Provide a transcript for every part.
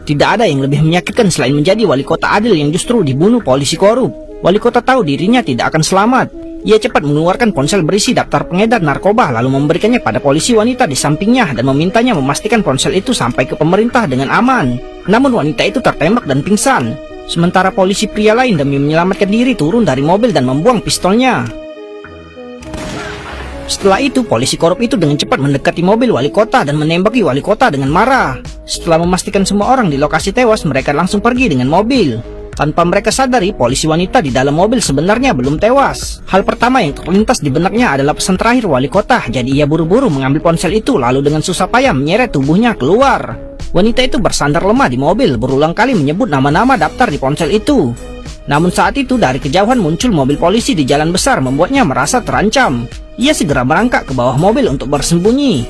Tidak ada yang lebih menyakitkan selain menjadi wali kota adil yang justru dibunuh polisi korup. Wali kota tahu dirinya tidak akan selamat. Ia cepat mengeluarkan ponsel berisi daftar pengedar narkoba lalu memberikannya pada polisi wanita di sampingnya dan memintanya memastikan ponsel itu sampai ke pemerintah dengan aman. Namun wanita itu tertembak dan pingsan. Sementara polisi pria lain demi menyelamatkan diri turun dari mobil dan membuang pistolnya. Setelah itu, polisi korup itu dengan cepat mendekati mobil wali kota dan menembaki wali kota dengan marah. Setelah memastikan semua orang di lokasi tewas, mereka langsung pergi dengan mobil. Tanpa mereka sadari, polisi wanita di dalam mobil sebenarnya belum tewas. Hal pertama yang terlintas di benaknya adalah pesan terakhir wali kota, jadi ia buru-buru mengambil ponsel itu lalu dengan susah payah menyeret tubuhnya keluar. Wanita itu bersandar lemah di mobil, berulang kali menyebut nama-nama daftar di ponsel itu. Namun saat itu dari kejauhan muncul mobil polisi di jalan besar membuatnya merasa terancam. Ia segera merangkak ke bawah mobil untuk bersembunyi.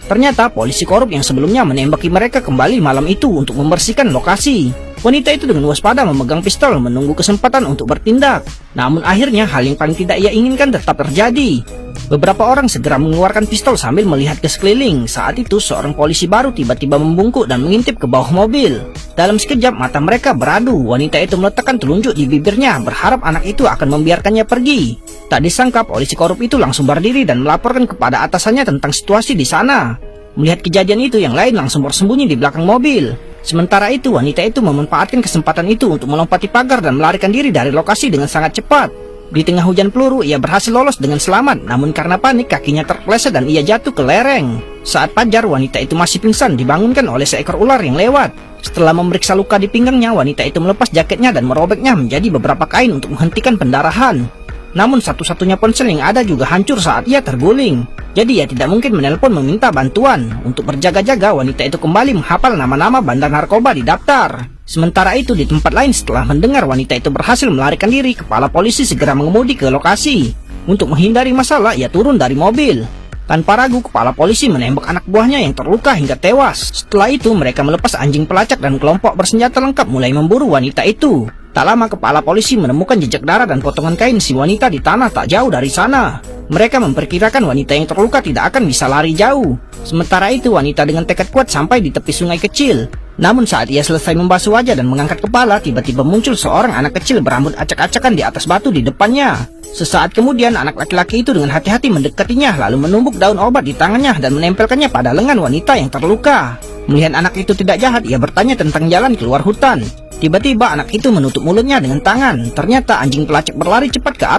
Ternyata polisi korup yang sebelumnya menembaki mereka kembali malam itu untuk membersihkan lokasi. Wanita itu dengan waspada memegang pistol menunggu kesempatan untuk bertindak. Namun akhirnya hal yang paling tidak ia inginkan tetap terjadi. Beberapa orang segera mengeluarkan pistol sambil melihat ke sekeliling. Saat itu seorang polisi baru tiba-tiba membungkuk dan mengintip ke bawah mobil. Dalam sekejap mata mereka beradu. Wanita itu meletakkan telunjuk di bibirnya berharap anak itu akan membiarkannya pergi. Tak disangka polisi korup itu langsung berdiri dan melaporkan kepada atasannya tentang situasi di sana. Melihat kejadian itu, yang lain langsung bersembunyi di belakang mobil. Sementara itu wanita itu memanfaatkan kesempatan itu untuk melompati pagar dan melarikan diri dari lokasi dengan sangat cepat. Di tengah hujan peluru, ia berhasil lolos dengan selamat, namun karena panik kakinya terpeleset dan ia jatuh ke lereng. Saat fajar, wanita itu masih pingsan dibangunkan oleh seekor ular yang lewat. Setelah memeriksa luka di pinggangnya, wanita itu melepas jaketnya dan merobeknya menjadi beberapa kain untuk menghentikan pendarahan. Namun satu-satunya ponsel yang ada juga hancur saat ia terguling. Jadi ia tidak mungkin menelpon meminta bantuan. Untuk berjaga-jaga, wanita itu kembali menghafal nama-nama bandar narkoba di daftar. Sementara itu di tempat lain, setelah mendengar wanita itu berhasil melarikan diri, kepala polisi segera mengemudi ke lokasi. Untuk menghindari masalah, ia turun dari mobil. Tanpa ragu, kepala polisi menembak anak buahnya yang terluka hingga tewas. Setelah itu mereka melepas anjing pelacak dan kelompok bersenjata lengkap mulai memburu wanita itu. Tak lama kepala polisi menemukan jejak darah dan potongan kain si wanita di tanah tak jauh dari sana. Mereka memperkirakan wanita yang terluka tidak akan bisa lari jauh. Sementara itu wanita dengan tekad kuat sampai di tepi sungai kecil. Namun saat ia selesai membasuh wajah dan mengangkat kepala, tiba-tiba muncul seorang anak kecil berambut acak-acakan di atas batu di depannya. Sesaat kemudian anak laki-laki itu dengan hati-hati mendekatinya lalu menumbuk daun obat di tangannya dan menempelkannya pada lengan wanita yang terluka. Melihat anak itu tidak jahat, ia bertanya tentang jalan keluar hutan. Tiba-tiba anak itu menutup mulutnya dengan tangan. Ternyata anjing pelacak berlari cepat ke